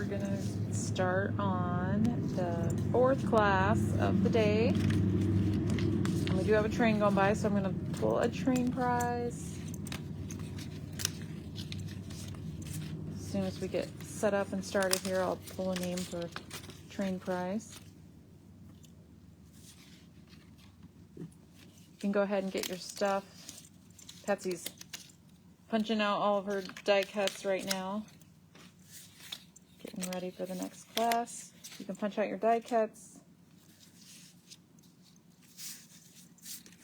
gonna start on the fourth class of the day. And we do have a train going by, so I'm gonna pull a train prize. As soon as we get set up and started here, I'll pull a name for train prize. You can go ahead and get your stuff. Patsy's punching out all of her die cuts right now. Getting ready for the next class. You can punch out your die cuts.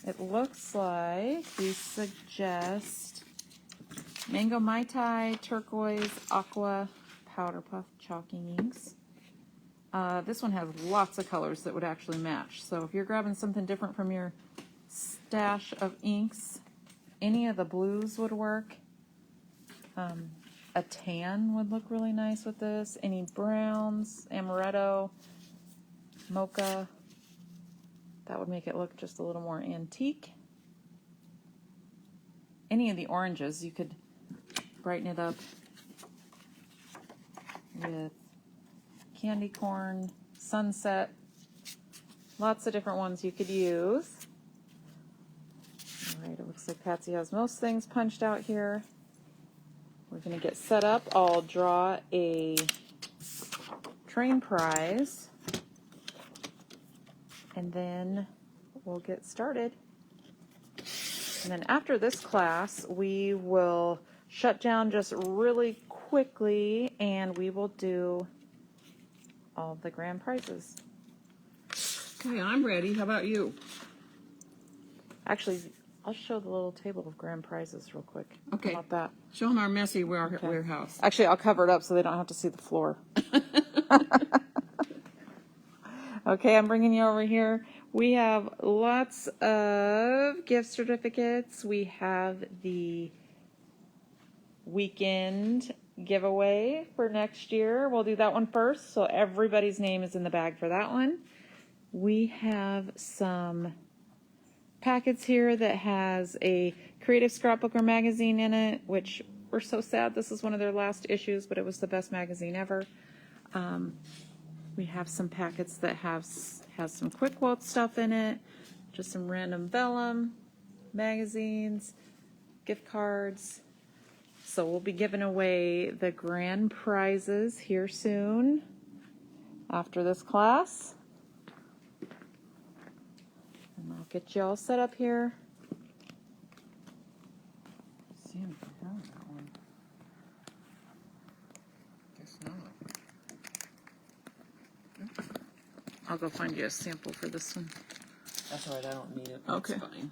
It looks like we suggest Mango Mai Tai, Turquoise, Aqua, Powder Puff, Chalking inks. This one has lots of colors that would actually match. So if you're grabbing something different from your stash of inks, any of the blues would work. A tan would look really nice with this. Any browns, amaretto, mocha, that would make it look just a little more antique. Any of the oranges, you could brighten it up with candy corn, sunset, lots of different ones you could use. All right, it looks like Patsy has most things punched out here. We're going to get set up. I'll draw a train prize, and then we'll get started. And then after this class, we will shut down just really quickly, and we will do all of the grand prizes. Okay, I'm ready. How about you? Actually, I'll show the little table of grand prizes real quick. Okay. How about that? Show them our messy warehouse. Actually, I'll cover it up so they don't have to see the floor. Okay, I'm bringing you over here. We have lots of gift certificates. We have the weekend giveaway for next year. We'll do that one first, so everybody's name is in the bag for that one. We have some packets here that has a Creative Scrapbooker magazine in it, which we're so sad. This is one of their last issues, but it was the best magazine ever. We have some packets that has some quick quote stuff in it, just some random vellum, magazines, gift cards. So we'll be giving away the grand prizes here soon after this class. And I'll get you all set up here. Let's see if I have that one. Guess not. I'll go find you a sample for this one. That's all right. I don't need it. Okay. That's fine.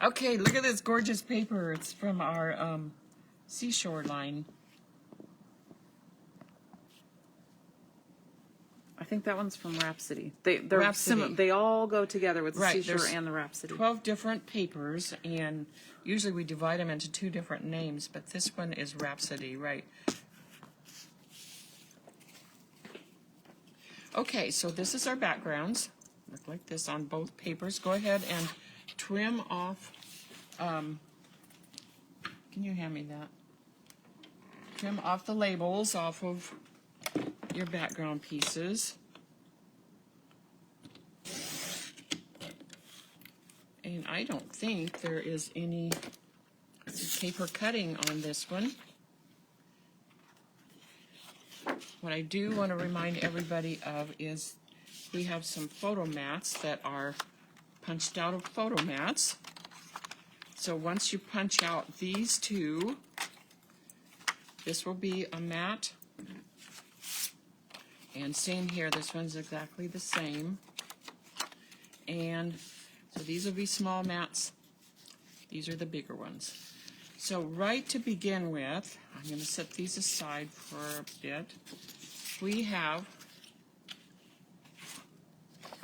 Okay, look at this gorgeous paper. It's from our seashore line. I think that one's from Rhapsody. They're Rhapsody. they all go together with the Right, seashore there's and the Rhapsody. 12 different papers, and usually we divide them into 2 different names, but this one is Rhapsody, right? Okay, so this is our backgrounds. Look like this on both papers. Go ahead and trim off, can you hand me that? Trim off the labels off of your background pieces. And I don't think there is any paper cutting on this one. What I do want to remind everybody of is we have some photo mats that are punched out of photo mats. So once you punch out these two, this will be a mat. And same here, this one's exactly the same. And so these will be small mats. These are the bigger ones. So right to begin with, I'm going to set these aside for a bit. We have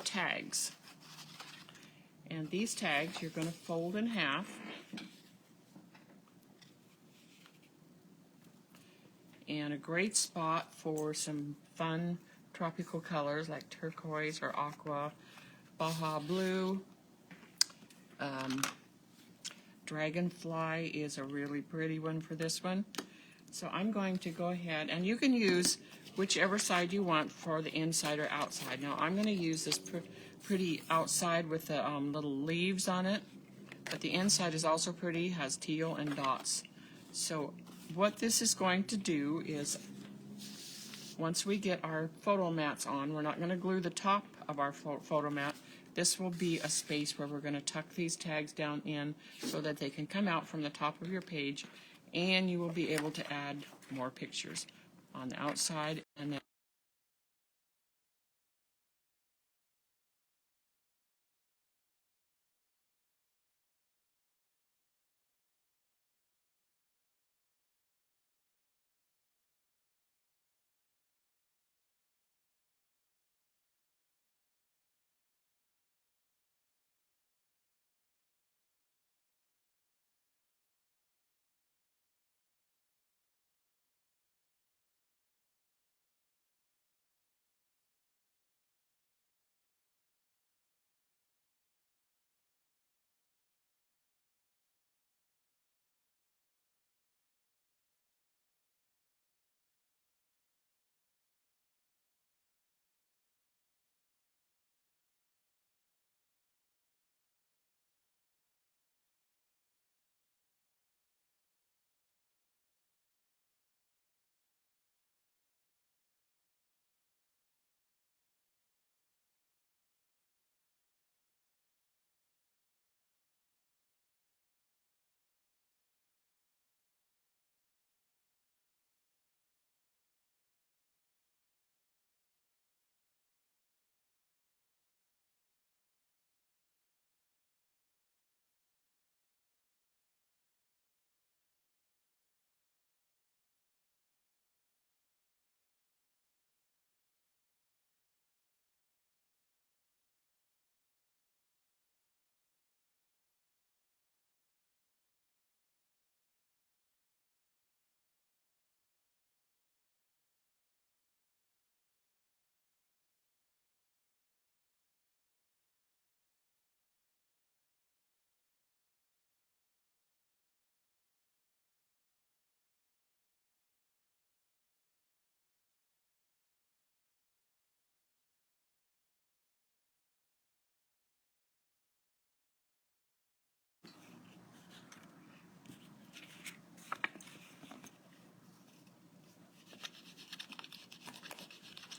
tags. And these tags you're going to fold in half. And a great spot for some fun tropical colors like turquoise or aqua, Baja blue. Dragonfly is a really pretty one for this one. So I'm going to go ahead, and you can use whichever side you want for the inside or outside. Now I'm going to use this pretty outside with the little leaves on it, but the inside is also pretty, has teal and dots. So what this is going to do is, once we get our photo mats on, we're not going to glue the top of our photo mat. This will be a space where we're going to tuck these tags down in so that they can come out from the top of your page, and you will be able to add more pictures on the outside. And then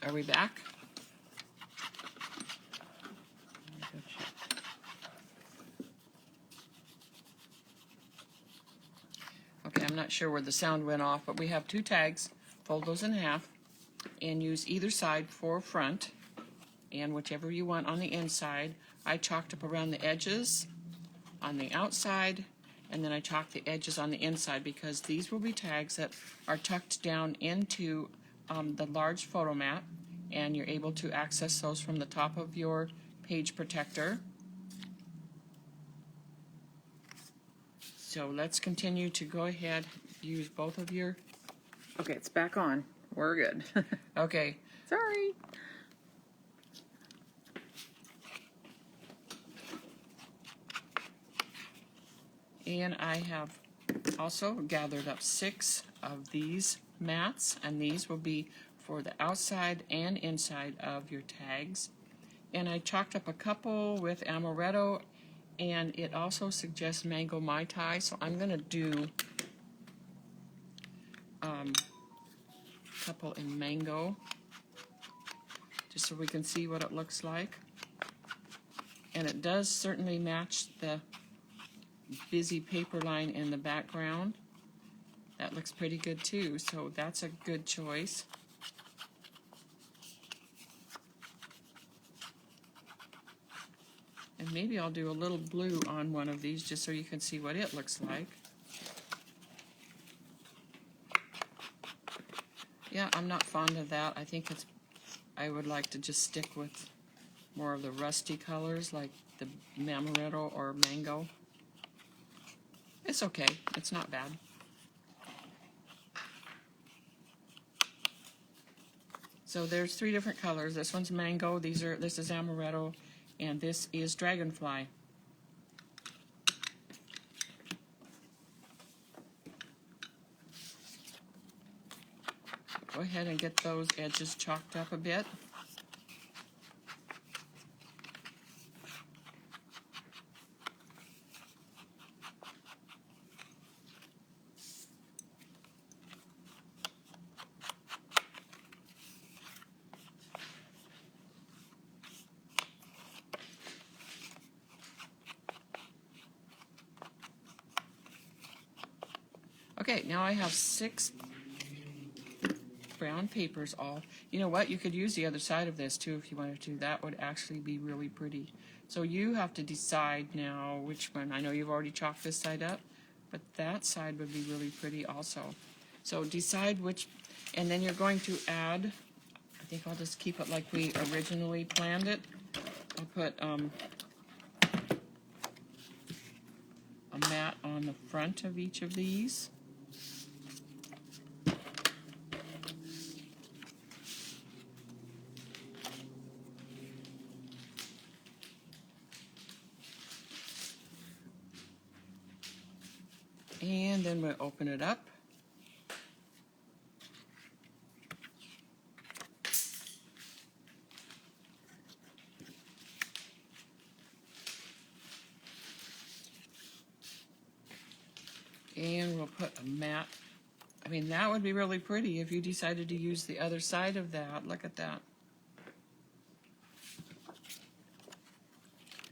are we back? Okay, I'm not sure where the sound went off, but we have two tags. Fold those in half and use either side for front, and whichever you want on the inside. I chalked up around the edges on the outside, and then I chalked the edges on the inside because these will be tags that are tucked down into the large photo mat, and you're able to access those from the top of your page protector. So let's continue to go ahead, use both of your... Okay, it's back on. We're good. Okay. Sorry. And I have also gathered up 6 of these mats, and these will be for the outside and inside of your tags. And I chalked up a couple with amaretto, and it also suggests mango mai tai, so I'm going to do a couple in mango, just so we can see what it looks like. And it does certainly match the busy paper line in the background. That looks pretty good too, so that's a good choice. And maybe I'll do a little blue on one of these just so you can see what it looks like. Yeah, I'm not fond of that. I think I would like to just stick with more of the rusty colors like the amaretto or mango. It's okay, it's not bad. So there's 3 different colors. This one's mango, this is amaretto, and this is dragonfly. Go ahead and get those edges chalked up a bit. Okay, now I have 6 brown papers all. You know what? You could use the other side of this too if you wanted to. That would actually be really pretty. So you have to decide now which one. I know you've already chalked this side up, but that side would be really pretty also. So decide which, and then you're going to add, I think I'll just keep it like we originally planned it. I'll put a mat on the front of each of these. And then we'll open it up. And we'll put a mat. I mean, that would be really pretty if you decided to use the other side of that. Look at that.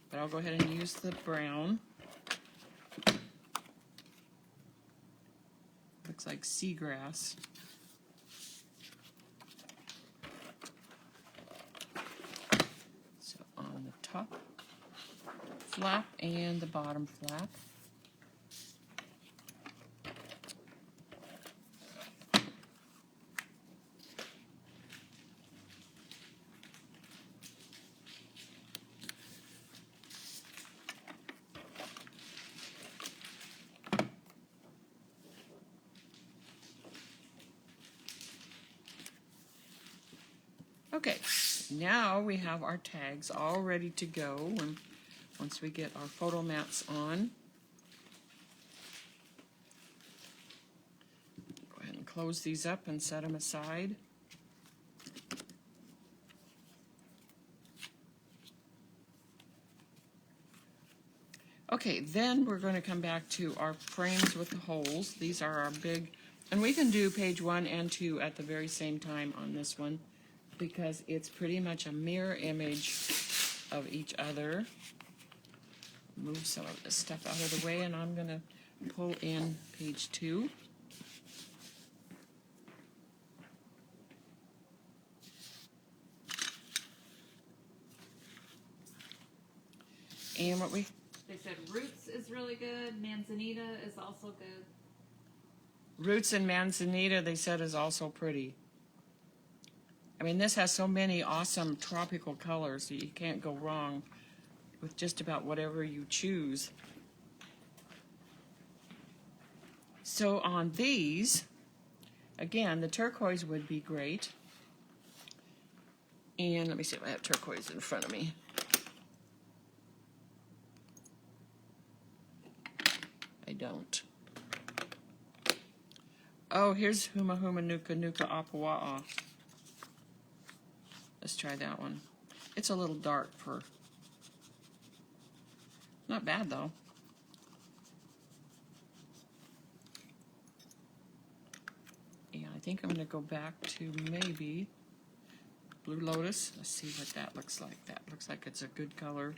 But I'll go ahead and use the brown. Looks like seagrass. So on the top flap and the bottom flap. Okay, now we have our tags all ready to go once we get our photo mats on. Go ahead and close these up and set them aside. Okay, then we're going to come back to our frames with the holes. These are our big, and we can do page 1 and 2 at the very same time on this one, because it's pretty much a mirror image of each other. Move some of this stuff out of the way, and I'm going to pull in page 2. And what we... They said Roots is really good. Manzanita is also good. Roots and Manzanita, they said, is also pretty. I mean, this has so many awesome tropical colors that you can't go wrong with just about whatever you choose. So on these, again, the turquoise would be great. And let me see if I have turquoise in front of me. I don't. Oh, here's Huma Huma Nuka Nuka Apawa'a. Let's try that one. It's a little dark for... Not bad, though. Yeah, I think I'm going to go back to maybe Blue Lotus. Let's see what that looks like. That looks like it's a good color.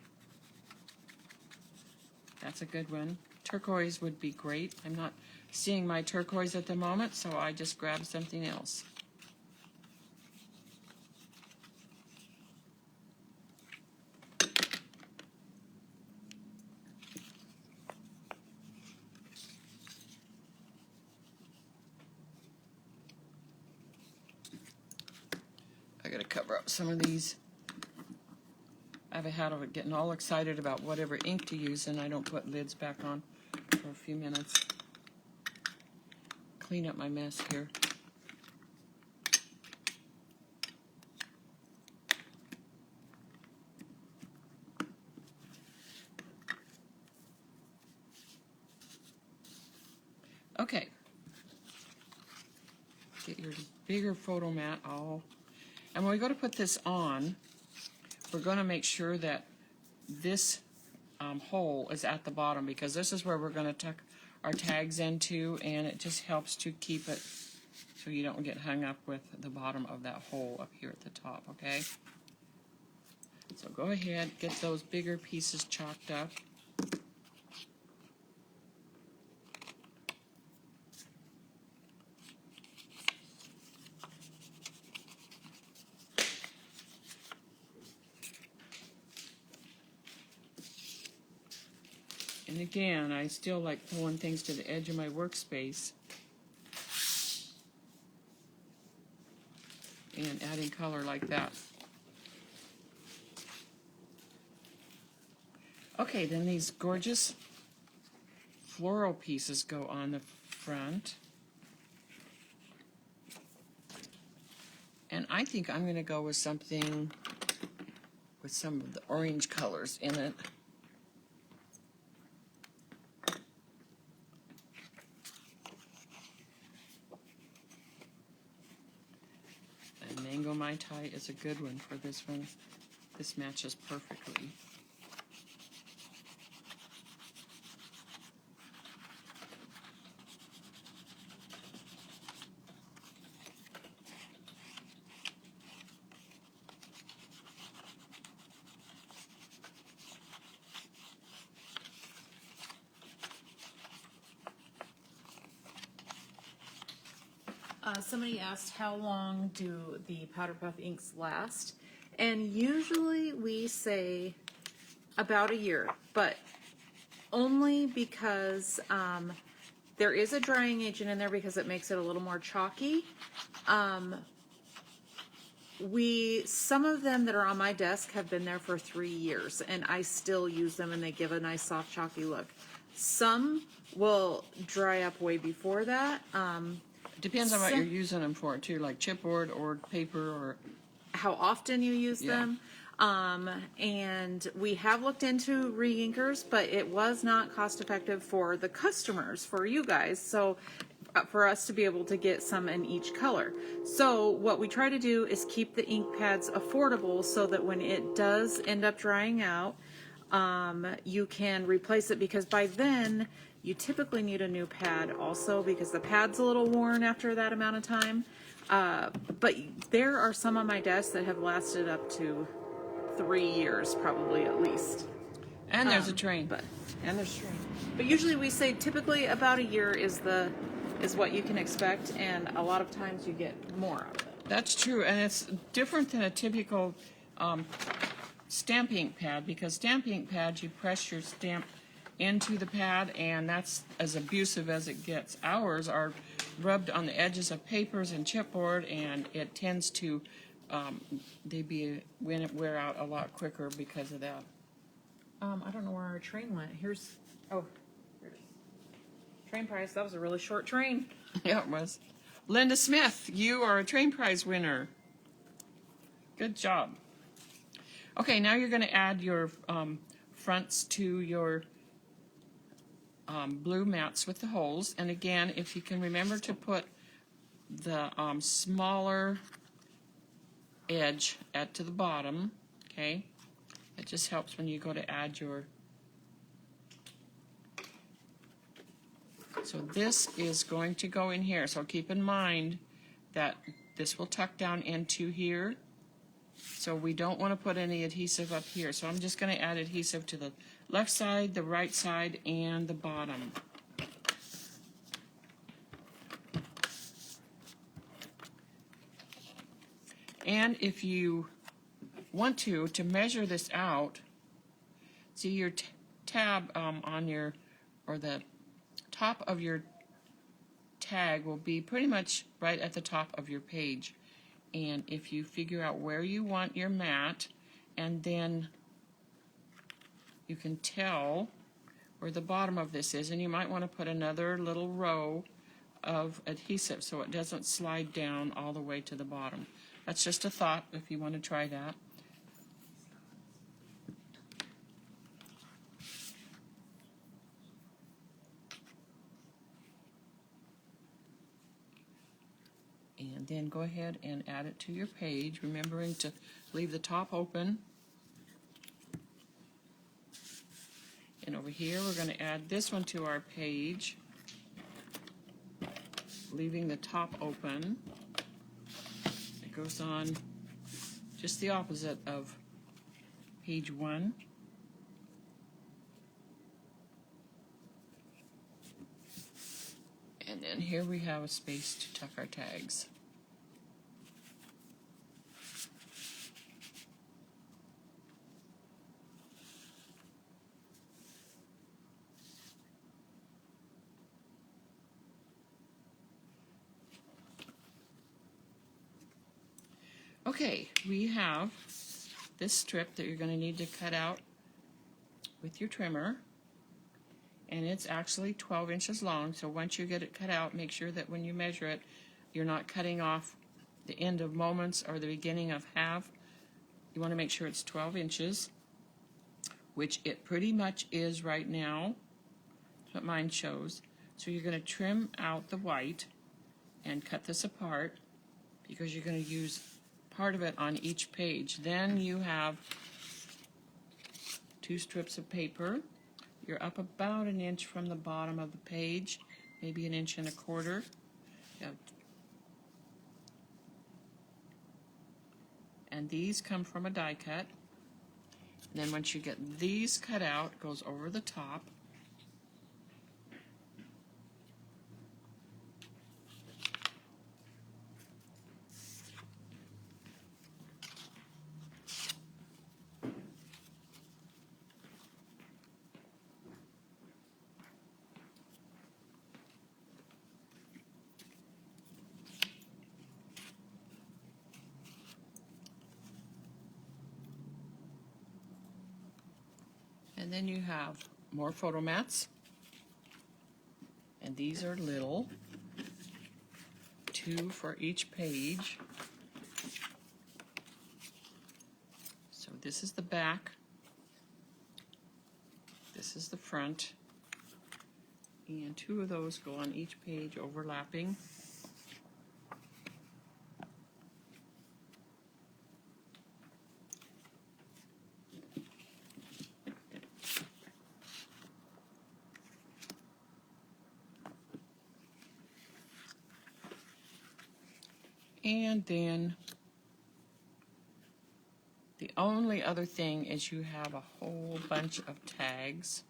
That's a good one. Turquoise would be great. I'm not seeing my turquoise at the moment, so I just grabbed something else. I gotta cover up some of these. I have a habit of getting all excited about whatever ink to use, and I don't put lids back on for a few minutes. Clean up my mess here. Okay. Get your bigger photo mat all. And when we go to put this on, we're going to make sure that this hole is at the bottom, because this is where we're going to tuck our tags into, and it just helps to keep it so you don't get hung up with the bottom of that hole up here at the top, okay? So go ahead, get those bigger pieces chalked up. And again, I still like pulling things to the edge of my workspace and adding color like that. Okay, then these gorgeous floral pieces go on the front. And I think I'm going to go with something with some of the orange colors in it. And Mango Mai Tai is a good one for this one. This matches perfectly. Somebody asked how long do the Powder Puff inks last, and usually we say about a year, but only because there is a drying agent in there because it makes it a little more chalky. Some of them that are on my desk have been there for 3 years, and I still use them, and they give a nice soft chalky look. Some will dry up way before that. Depends on what you're using them for too, like chipboard or paper or how often you use them. And we have looked into re-inkers, but it was not cost effective for the customers, for you guys. So for us to be able to get some in each color. So what we try to do is keep the ink pads affordable so that when it does end up drying out, you can replace it, because by then you typically need a new pad also, because the pad's a little worn after that amount of time. But there are some on my desk that have lasted up to 3 years, probably at least. and there's a train. And there's a train. But usually we say typically about a year is what you can expect, and a lot of times you get more out of it. That's true, and it's different than a typical stamp ink pad, because stamp ink pads, you press your stamp into the pad, and that's as abusive as it gets. Ours are rubbed on the edges of papers and chipboard, and it tends to wear out a lot quicker because of that. I don't know where our train went. Here's train prize. That was a really short train. Yeah, it was. Linda Smith, you are a train prize winner. Good job. Okay, now you're going to add your fronts to your blue mats with the holes. And again, if you can remember to put the smaller edge to the bottom, okay? It just helps when you go to add your... So this is going to go in here. So keep in mind that this will tuck down into here. So we don't want to put any adhesive up here. So I'm just going to add adhesive to the left side, the right side, and the bottom. And if you want to measure this out, see your tab on your, or the top of your tag will be pretty much right at the top of your page. And if you figure out where you want your mat, and then you can tell where the bottom of this is, and you might want to put another little row of adhesive so it doesn't slide down all the way to the bottom. That's just a thought if you want to try that. And then go ahead and add it to your page, remembering to leave the top open. And over here, we're going to add this one to our page, leaving the top open. It goes on just the opposite of page 1. And then here we have a space to tuck our tags. Okay, we have this strip that you're going to need to cut out with your trimmer, and it's actually 12 inches long, so once you get it cut out, make sure that when you measure it, you're not cutting off the end of moments or the beginning of half. You want to make sure it's 12 inches, which it pretty much is right now. That's what mine shows. So you're going to trim out the white and cut this apart because you're going to use part of it on each page. Then you have 2 strips of paper. You're up about an inch from the bottom of the page, maybe an inch and a quarter. And these come from a die cut. And then once you get these cut out, it goes over the top. And then you have more photo mats, and these are little, 2 for each page. So this is the back, this is the front, and 2 of those go on each page overlapping. And then the only other thing is you have a whole bunch of tags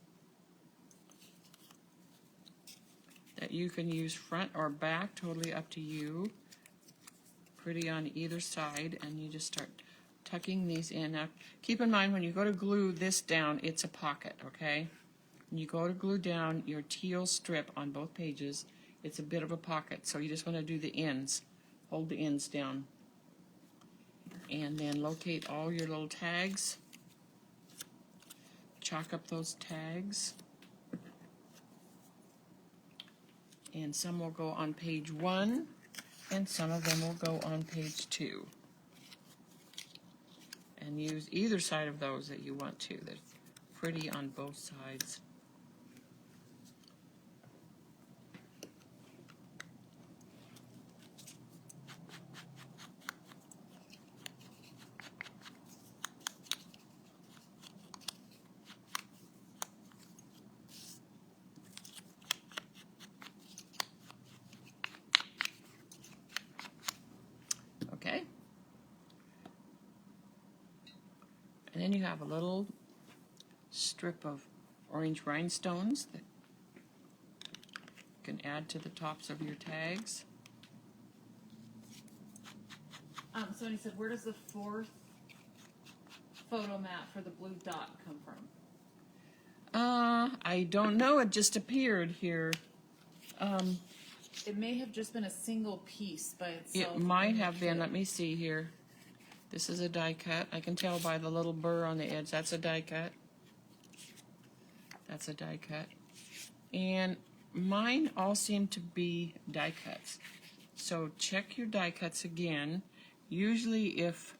that you can use front or back, totally up to you. Pretty on either side, and you just start tucking these in. Now, keep in mind when you go to glue this down, it's a pocket, okay? When you go to glue down your teal strip on both pages, it's a bit of a pocket, so you just want to do the ends. Hold the ends down. And then locate all your little tags. Chalk up those tags. And some will go on page 1, and some of them will go on page 2. And use either side of those that you want to. They're pretty on both sides. Okay? And then you have a little strip of orange rhinestones that you can add to the tops of your tags. Somebody said, where does the 4th photo mat for the blue dot come from? I don't know. It just appeared here. It may have just been a single piece by itself. It might have been. Let me see here. This is a die cut. I can tell by the little burr on the edge. That's a die cut. That's a die cut. And mine all seem to be die cuts. So check your die cuts again. Usually if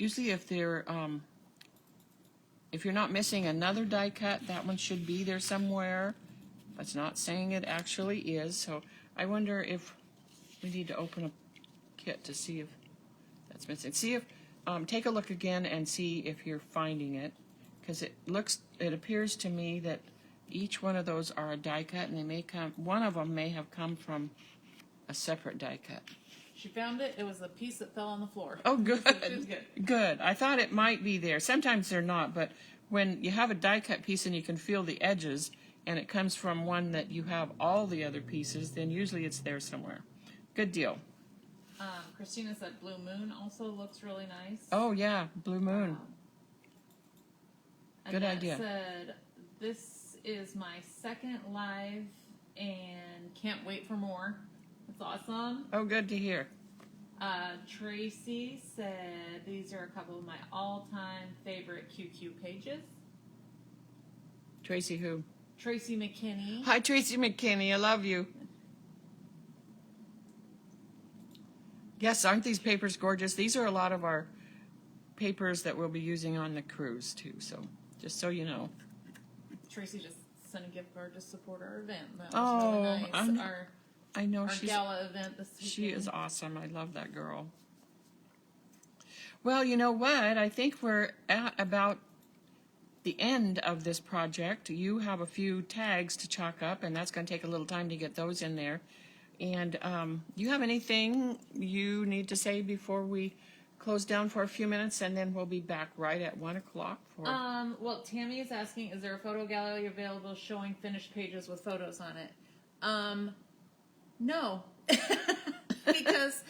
usually if they're, if you're not missing another die cut, that one should be there somewhere. That's not saying it actually is, so I wonder if we need to open a kit to see if that's missing. See if, take a look again and see if you're finding it, because it appears to me that each one of those are a die cut, and they may come, one of them may have come from a separate die cut. She found it. It was the piece that fell on the floor. Oh, good. So she was good. Good. I thought it might be there. Sometimes they're not, but when you have a die cut piece and you can feel the edges, and it comes from one that you have all the other pieces, then usually it's there somewhere. Good deal. Christina said Blue Moon also looks really nice. Oh yeah, Blue Moon. And Good that idea. Said, this is my second live and can't wait for more. That's awesome. Oh, good to hear. Tracy said these are a couple of my all-time favorite QQ pages. Tracy who? Tracy McKinney. Hi, Tracy McKinney. I love you. Yes, aren't these papers gorgeous? These are a lot of our papers that we'll be using on the cruise, too. So, just so you know. Tracy just sent a gift card to support our event. That was really nice. I know Our gala event this weekend. She is awesome. I love that girl. Well, you know what? I think we're at about the end of this project. You have a few tags to chalk up, and that's going to take a little time to get those in there. And you have anything you need to say before we close down for a few minutes, and then we'll be back right at 1 o'clock for... Well, Tammy is asking, is there a photo gallery available showing finished pages with photos on it? No. Because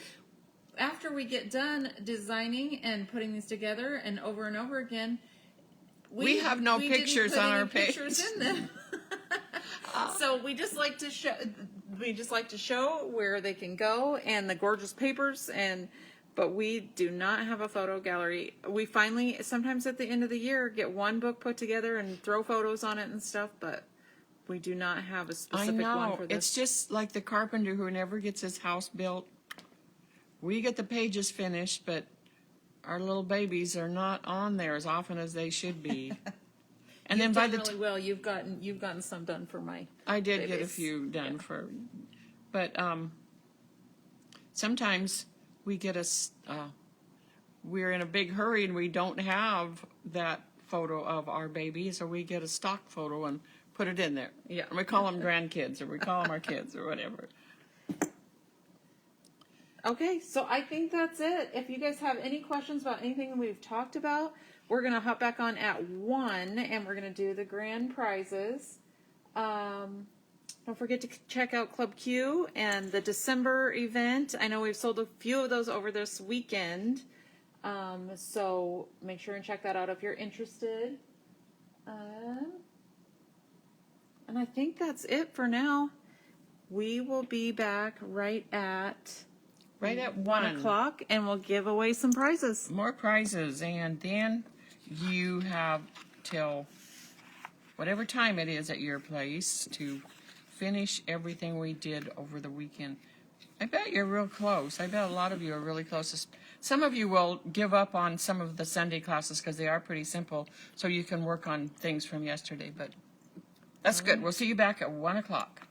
after we get done designing and putting these together and over again, we have no pictures on our page. Pictures in them. So we just like to show. We just like to show where they can go and the gorgeous papers, but we do not have a photo gallery. We finally, sometimes at the end of the year, get one book put together and throw photos on it and stuff, but we do not have a specific one for this. It's just like the carpenter who never gets his house built. We get the pages finished, but our little babies are not on there as often as they should be. And then by the really well, you've gotten some done for my. I did babies. get a few done for, but sometimes we get we're in a big hurry and we don't have that photo of our baby, so we get a stock photo and put it in there. Yeah. And we call them grandkids, or we call them our kids, or whatever. Okay, so I think that's it. If you guys have any questions about anything we've talked about, we're going to hop back on at 1, and we're going to do the grand prizes. Don't forget to check out Club Q and the December event. I know we've sold a few of those over this weekend, so make sure and check that out if you're interested. And I think that's it for now. We will be back right at 1 o'clock, and we'll give away some prizes. More prizes, and then you have till whatever time it is at your place to finish everything we did over the weekend. I bet you're real close. I bet a lot of you are really close. Some of you will give up on some of the Sunday classes because they are pretty simple, so you can work on things from yesterday, but that's good. We'll see you back at 1 o'clock.